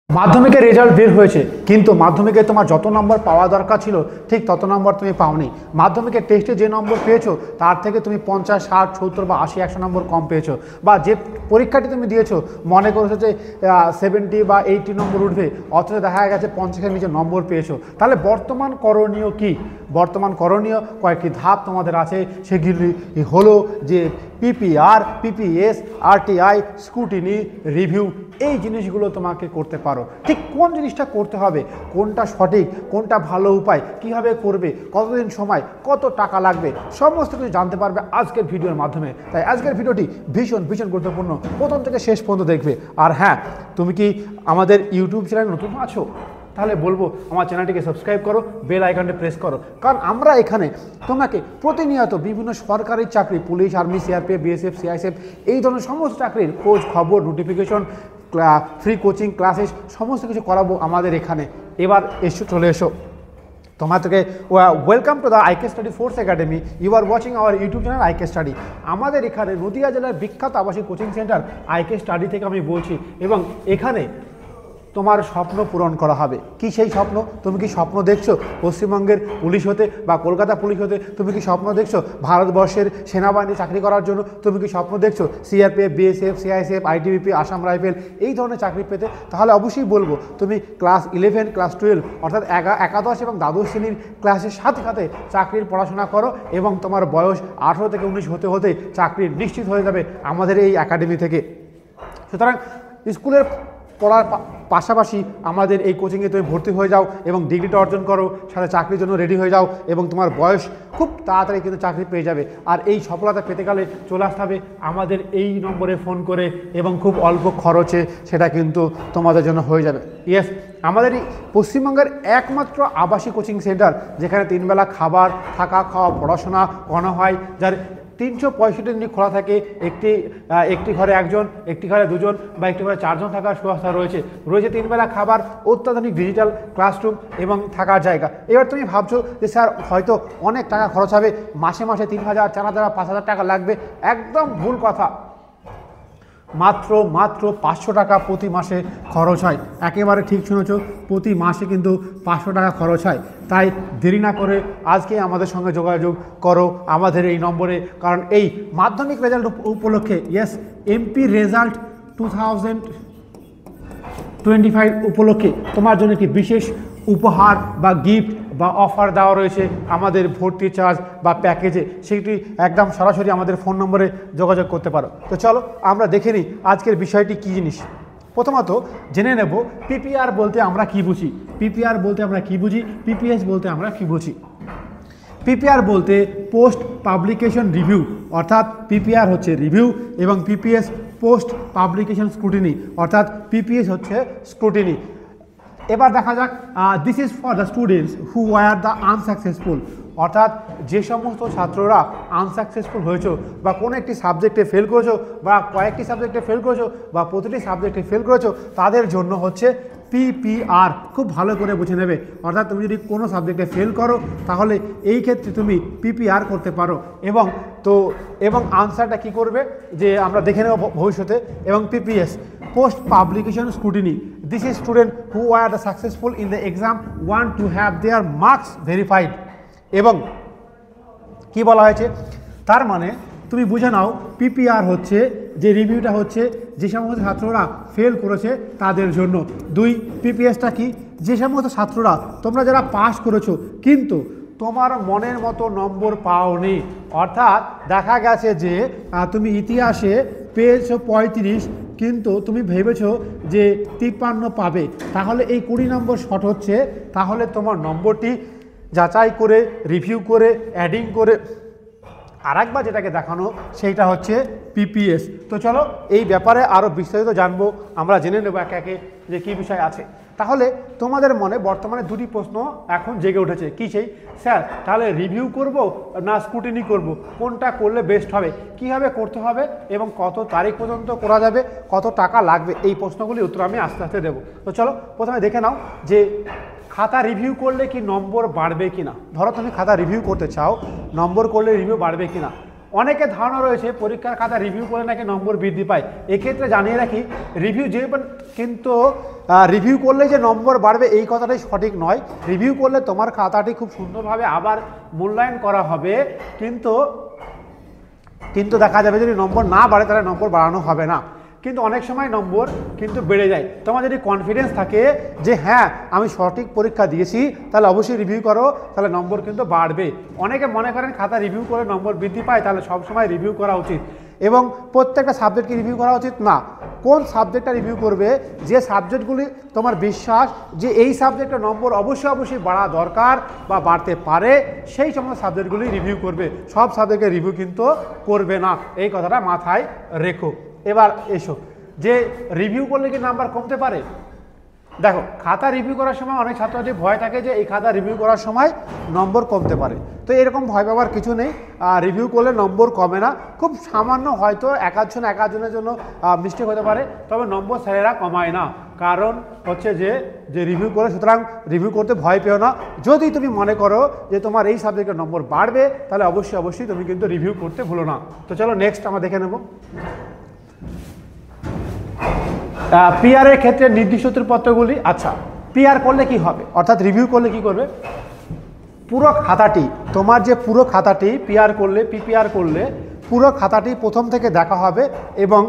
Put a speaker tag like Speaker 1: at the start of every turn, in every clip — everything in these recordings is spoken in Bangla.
Speaker 1: মাধ্যমিকের রেজাল্ট বের হয়েছে, কিন্তু মাধ্যমিকে তোমার যত নম্বর পাওয়া দরকার ছিল ঠিক তত নম্বর তুমি পাওনি। মাধ্যমিকের টেস্টে যে নম্বর পেয়েছো তার থেকে তুমি 50, 60, 70 বা 80, 100 নম্বর কম পেয়েছো, বা যে পরীক্ষাটি তুমি দিয়েছো মনে করেছো যে 70 বা 80 নম্বর উঠবে, অথচ দেখা গেছে 50-এর নিচে নম্বর পেয়েছো। তাহলে বর্তমান করণীয় কি? বর্তমান করণীয় কয়েকটি ধাপ তোমাদের আছে। সেগুলি হলো যে PPR, PPS, RTI, scrutiny, review, এই জিনিসগুলো তোমাকে করতে পারো। ঠিক কোন জিনিসটা করতে হবে, কোনটা সঠিক, কোনটা ভালো উপায়, কিভাবে করবে, কতদিন সময়, কত টাকা লাগবে, সমস্ত কিছু জানতে পারবে আজকের ভিডিওর মাধ্যমে। তাই আজকের ভিডিওটি ভীষণ ভীষণ গুরুত্বপূর্ণ, প্রথম থেকে শেষ পর্যন্ত দেখবে। আর হ্যাঁ, তুমি কি আমাদের ইউটিউব চ্যানেলে নতুন আছো? তাহলে বলবো আমার চ্যানেলটিকে সাবস্ক্রাইব করো, বেল আইকনটি প্রেস করো, কারণ আমরা এখানে তোমাকে প্রতিনিয়ত বিভিন্ন সরকারি চাকরি, police, army, CRPF, BSF, CISF, এই ধরনের সমস্ত চাকরির খোঁজ খবর, নোটিফিকেশন, ফ্রি কোচিং ক্লাসেস সমস্ত কিছু করাবো আমাদের এখানে। এবার চলে এসো তোমাদেরকে welcome to the IK Study Force Academy. You are watching our YouTube channel IK Study. আমাদের এখানে নদিয়া জেলার বিখ্যাত আবাসিক কোচিং সেন্টার আইকে স্টাডি থেকে আমি বলছি, এবং এখানে তোমার স্বপ্ন পূরণ করা হবে। কি সেই স্বপ্ন? তুমি কি স্বপ্ন দেখছো পশ্চিমবঙ্গের পুলিশ হতে বা কলকাতা পুলিশ হতে? তুমি কি স্বপ্ন দেখছো ভারতবর্ষের সেনাবাহিনী চাকরি করার জন্য? তুমি কি স্বপ্ন দেখছো CRPF, BSF, CISF, ITBP, Assam rifle, এই ধরনের চাকরি পেতে? তাহলে অবশ্যই বলবো তুমি ক্লাস 11, ক্লাস 12 অর্থাৎ একাদশ এবং দ্বাদশ শ্রেণীর ক্লাসের সাথে সাথে চাকরির পড়াশোনা করো, এবং তোমার বয়স 18 থেকে 19 হতে হতে চাকরি নিশ্চিত হয়ে যাবে আমাদের এই একাডেমি থেকে। সুতরাং স্কুলের পড়ার পাশাপাশি আমাদের এই কোচিংয়ে তুমি ভর্তি হয়ে যাও এবং ডিগ্রিটা অর্জন করো, সাথে চাকরির জন্য রেডি হয়ে যাও, এবং তোমার বয়স খুব তাড়াতাড়ি কিন্তু চাকরি পেয়ে যাবে। আর এই সফলতা পেতে গেলে চলে আসতে হবে আমাদের এই নম্বরে ফোন করে, এবং খুব অল্প খরচে সেটা কিন্তু তোমাদের জন্য হয়ে যাবে। ইয়েস, আমাদের এই পশ্চিমবঙ্গের একমাত্র আবাসিক কোচিং সেন্টার যেখানে 3 বেলা খাবার, থাকা, খাওয়া, পড়াশোনা করানো হয়, যার 365 দিন খোলা থাকে। একটি ঘরে একজন, একটি ঘরে দুজন বা একটি ঘরে 4 জন থাকার ব্যবস্থা রয়েছে। 3 বেলা খাবার, অত্যাধুনিক ডিজিটাল ক্লাসরুম এবং থাকার জায়গা। এবার তুমি ভাবছো যে স্যার হয়তো অনেক টাকা খরচ হবে, মাসে মাসে 3,000, 4,000, 5,000 টাকা লাগবে। একদম ভুল কথা। মাত্র 500 টাকা প্রতি মাসে খরচ হয়। একেবারে ঠিক শুনেছ, প্রতি মাসে কিন্তু 500 টাকা খরচ হয়। তাই দেরি না করে আজকে আমাদের সঙ্গে যোগাযোগ করো আমাদের এই নম্বরে, কারণ এই মাধ্যমিক রেজাল্ট উপলক্ষে, ইয়েস, এমপি রেজাল্ট 2025 উপলক্ষে তোমার জন্য একটি বিশেষ উপহার বা গিফট বা অফার দেওয়া রয়েছে আমাদের ভর্তি চার্জ বা প্যাকেজে। সেটি একদম সরাসরি আমাদের ফোন নম্বরে যোগাযোগ করতে পারো। তো চলো আমরা দেখে নিই আজকের বিষয়টি কী জিনিস। প্রথমত জেনে নেব পিপিআর বলতে আমরা কি বুঝি, পিপিআর বলতে আমরা কি বুঝি, পিপিএস বলতে আমরা কি বুঝি। পিপিআর বলতে পোস্ট পাবলিকেশন রিভিউ, অর্থাৎ পিপিআর হচ্ছে রিভিউ এবং পিপিএস পোস্ট পাবলিকেশন স্ক্রুটিনি, অর্থাৎ পিপিএস হচ্ছে স্ক্রুটিনি। এবার দেখা যাক, this is for the students who were the unsuccessful, অর্থাৎ যে সমস্ত ছাত্ররা আনসাকসেসফুল হয়েছো বা কোনো একটি সাবজেক্টে ফেল করেছো, বা কয়েকটি সাবজেক্টে ফেল করেছো, বা প্রতিটি সাবজেক্টে ফেল করেছো, তাদের জন্য হচ্ছে পিপিআর। খুব ভালো করে বুঝে নেবে। অর্থাৎ তুমি যদি কোনো সাবজেক্টে ফেল করো তাহলে এই ক্ষেত্রে তুমি পিপিআর করতে পারো। এবং আনসারটা কি করবে যে আমরা দেখে নেব ভবিষ্যতে। এবং PPS post publication scrutiny, this is student who are the successful in the exam want to have their marks verified. এবং কি বলা হয়েছে, তার মানে তুমি বুঝে নাও পিপিআর হচ্ছে যে রিভিউটা হচ্ছে যে সমস্ত ছাত্ররা ফেল করেছে তাদের জন্য। 2, পিপিএসটা কি, যে সমস্ত ছাত্ররা তোমরা যারা পাস করেছো কিন্তু তোমার মনের মতো নম্বর পাওনি, অর্থাৎ দেখা গেছে যে তুমি ইতিহাসে পেয়েছো 35 কিন্তু তুমি ভেবেছো যে 53 পাবে, তাহলে এই 20 নম্বর শর্ট হচ্ছে। তাহলে তোমার নম্বরটি যাচাই করে, রিভিউ করে, অ্যাডিং করে আরেকবার যেটাকে দেখানো সেইটা হচ্ছে পিপিএস। তো চলো এই ব্যাপারে আরও বিস্তারিত জানবো, আমরা জেনে নেব একে একে যে কী বিষয় আছে। তাহলে তোমাদের মনে বর্তমানে 2টি প্রশ্ন এখন জেগে উঠেছে। কি সেই? স্যার তাহলে রিভিউ করব না স্ক্রুটিনি করব, কোনটা করলে বেস্ট হবে, কীভাবে করতে হবে এবং কত তারিখ পর্যন্ত করা যাবে, কত টাকা লাগবে, এই প্রশ্নগুলির উত্তর আমি আস্তে আস্তে দেবো। তো চলো প্রথমে দেখে নাও যে খাতা রিভিউ করলে কি নম্বর বাড়বে কিনা। ধরো তুমি খাতা রিভিউ করতে চাও, নম্বর করলে রিভিউ বাড়বে কিনা। অনেকের ধারণা রয়েছে পরীক্ষার খাতা রিভিউ করে নাকি নম্বর বৃদ্ধি পায়। এক্ষেত্রে জানিয়ে রাখি রিভিউ কিন্তু রিভিউ করলে যে নম্বর বাড়বে এই কথাটাই সঠিক নয়। রিভিউ করলে তোমার খাতাটি খুব সুন্দরভাবে আবার মূল্যায়ন করা হবে, কিন্তু দেখা যাবে যদি নম্বর না বাড়ে তাহলে নম্বর বাড়ানো হবে না। কিন্তু অনেক সময় নম্বর কিন্তু বেড়ে যায়। তোমার যদি কনফিডেন্স থাকে যে হ্যাঁ আমি সঠিক পরীক্ষা দিয়েছি তাহলে অবশ্যই রিভিউ করো, তাহলে নম্বর কিন্তু বাড়বে। অনেকে মনে করেন খাতা রিভিউ করে নম্বর বৃদ্ধি পায়, তাহলে সবসময় রিভিউ করা উচিত এবং প্রত্যেকটা সাবজেক্টকে রিভিউ করা উচিত না। কোন সাবজেক্টটা রিভিউ করবে, যে সাবজেক্টগুলি তোমার বিশ্বাস যে এই সাবজেক্টের নম্বর অবশ্যই বাড়া দরকার বা বাড়তে পারে, সেই সমস্ত সাবজেক্টগুলি রিভিউ করবে। সব সাবজেক্টের রিভিউ কিন্তু করবে না, এই কথাটা মাথায় রেখো। এবার এসো যে রিভিউ করলে কি নাম্বার কমতে পারে। দেখো খাতা রিভিউ করার সময় অনেক ছাত্রছাত্রী ভয় থাকে যে এই খাতা রিভিউ করার সময় নম্বর কমতে পারে, তো এরকম ভয় পাওয়ার কিছু নেই। রিভিউ করলে নম্বর কমে না, খুব সামান্য হয়তো একাধজনের জন্য মিস্টেক হতে পারে, তবে নম্বর স্যারেরা কমায় না। কারণ হচ্ছে যে রিভিউ করে, সুতরাং রিভিউ করতে ভয় পেও না। যদি তুমি মনে করো যে তোমার এই সাবজেক্টের নম্বর বাড়বে তাহলে অবশ্যই তুমি কিন্তু রিভিউ করতে ভুলো না। তো চলো নেক্সট আমরা দেখে নেব। পিআর এর ক্ষেত্রে নির্দিষ্ট উত্তরপত্রগুলি। আচ্ছা, পিআর করলে কি হবে, অর্থাৎ রিভিউ করলে কি করবে, পুরো খাতাটি, তোমার যে পুরো খাতাটি পিআর করলে, পিপিআর করলে পুরো খাতাটি প্রথম থেকে দেখা হবে এবং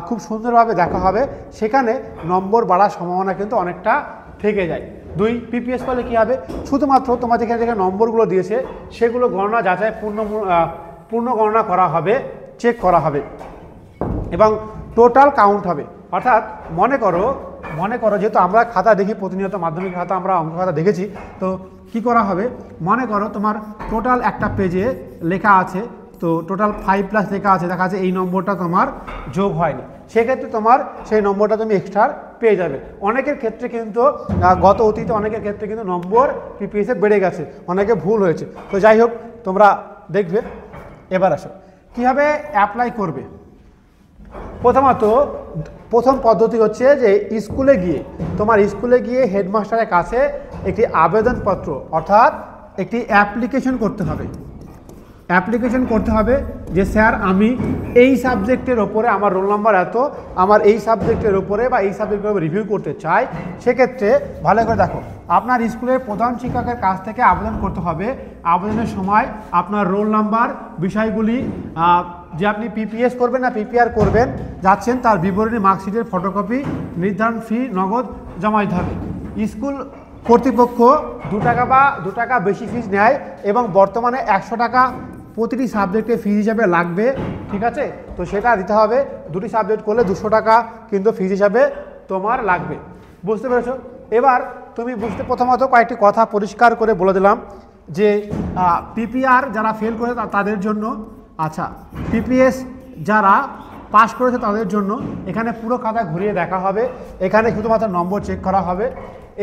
Speaker 1: খুব সুন্দরভাবে দেখা হবে। সেখানে নম্বর বাড়ার সম্ভাবনা কিন্তু অনেকটা থেকে যায়। 2 পিপিএস করলে কি হবে, শুধুমাত্র তোমার যেখানে নম্বরগুলো দিয়েছে সেগুলো গণনা যাচাই পূর্ণ গণনা করা হবে, চেক করা হবে এবং টোটাল কাউন্ট হবে। অর্থাৎ মনে করো যেহেতু আমরা খাতা দেখি প্রতিনিয়ত, মাধ্যমিক খাতা আমরা অঙ্ক খাতা দেখেছি, তো কি করা হবে, মনে করো তোমার টোটাল একটা পেজে লেখা আছে, তো টোটাল 5+ লেখা আছে, দেখা যাচ্ছে এই নম্বরটা তোমার যোগ হয়নি, সেক্ষেত্রে তোমার সেই নম্বরটা তুমি এক্সট্রা পেয়ে যাবে। অনেকের ক্ষেত্রে কিন্তু গত অতীতে অনেকের ক্ষেত্রে কিন্তু নম্বর পিপিএসে বেড়ে গেছে, অনেকে ভুল হয়েছে। তো যাই হোক তোমরা দেখবে। এবার আসো কীভাবে অ্যাপ্লাই করবে। প্রথম পদ্ধতি হচ্ছে যে তোমার স্কুলে গিয়ে হেডমাস্টারের কাছে একটি আবেদনপত্র অর্থাৎ একটি অ্যাপ্লিকেশন করতে হবে যে স্যার আমি এই সাবজেক্টের ওপরে আমার রোল নাম্বার এত, আমার এই সাবজেক্টের ওপরে বা এই সাবজেক্টের উপরে রিভিউ করতে চাই। সেক্ষেত্রে ভালো করে দেখো, আপনার স্কুলের প্রধান শিক্ষকের কাছ থেকে আবেদন করতে হবে। আবেদনের সময় আপনার রোল নাম্বার, বিষয়গুলি, যে আপনি পিপিএস করবেন না পিপিআর করবেন যাচ্ছেন তার বিবরণী, মার্কশিটের ফটোকপি, নির্ধারণ ফি নগদ জমা দিতে হবে। স্কুল কর্তৃপক্ষ 2 টাকা বেশি ফিস নেয় এবং বর্তমানে 100 টাকা প্রতিটি সাবজেক্টে ফিস হিসাবে লাগবে, ঠিক আছে, তো সেটা দিতে হবে। 2টি সাবজেক্ট করলে 200 টাকা কিন্তু ফিস হিসাবে তোমার লাগবে। বুঝতে পেরেছো? এবার তুমি প্রথমত কয়েকটি কথা পরিষ্কার করে বলে দিলাম যে পিপিআর যারা ফেল করেছে তাদের জন্য, আচ্ছা পিপিএস যারা পাস করেছে তাদের জন্য এখানে পুরো খাতা ঘুরিয়ে দেখা হবে, এখানে শুধুমাত্র নম্বর চেক করা হবে।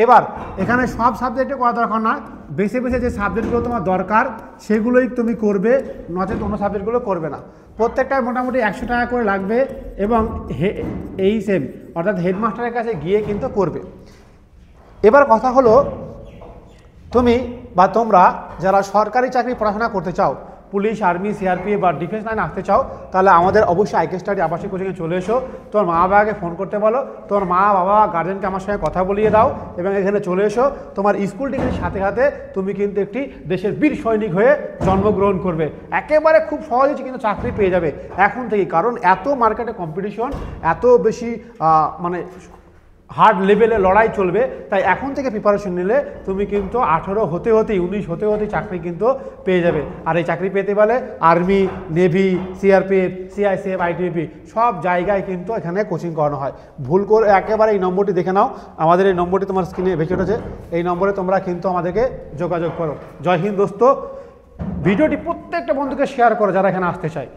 Speaker 1: এবার এখানে সব সাবজেক্টে করা দরকার না, বেছে যে সাবজেক্টগুলো তোমার দরকার সেগুলোই তুমি করবে, নচেত অন্য সাবজেক্টগুলো করবে না। প্রত্যেকটায় মোটামুটি 100 টাকা করে লাগবে এবং এই সেম অর্থাৎ হেডমাস্টারের কাছে গিয়ে কিন্তু করবে। এবার কথা হলো তুমি বা তোমরা যারা সরকারি চাকরি পড়াশোনা করতে চাও, পুলিশ, আর্মি, সিআরপিএফ বা ডিফেন্স লাইনে আসতে চাও, তাহলে আমাদের অবশ্যই আইকে স্টাডি আবাসিক কোচিংয়ে চলে এসো। তোমার মা বাবাকে ফোন করতে বলো, তোমার মা বাবা গার্জেনকে আমার সঙ্গে কথা বলিয়ে দাও এবং এখানে চলে এসো। তোমার স্কুল ডিগ্রির সাথে তুমি কিন্তু একটি দেশের বীর সৈনিক হয়ে জন্মগ্রহণ করবে। একেবারে খুব সহজেই কিন্তু চাকরি পেয়ে যাবে এখন থেকেই, কারণ এত মার্কেটে কম্পিটিশন, এত বেশি মানে হার্ড লেভেলে লড়াই চলবে। তাই এখন থেকে প্রিপারেশন নিলে তুমি কিন্তু 18 হতে 19 হতে চাকরি কিন্তু পেয়ে যাবে। আর এই চাকরি পেতে পারলে army, navy, CRPF, CISF, ITBP সব জায়গায় কিন্তু এখানে কোচিং করানো হয়। ভুল করে একেবারে এই নম্বরটি দেখে নাও, আমাদের এই নম্বরটি তোমার স্ক্রিনে ভেসে উঠেছে, এই নম্বরে তোমরা কিন্তু আমাদেরকে যোগাযোগ করো। জয় হিন্দ দোস্ত। ভিডিওটি প্রত্যেকটা বন্ধুকে শেয়ার করো যারা এখানে আসতে চায়।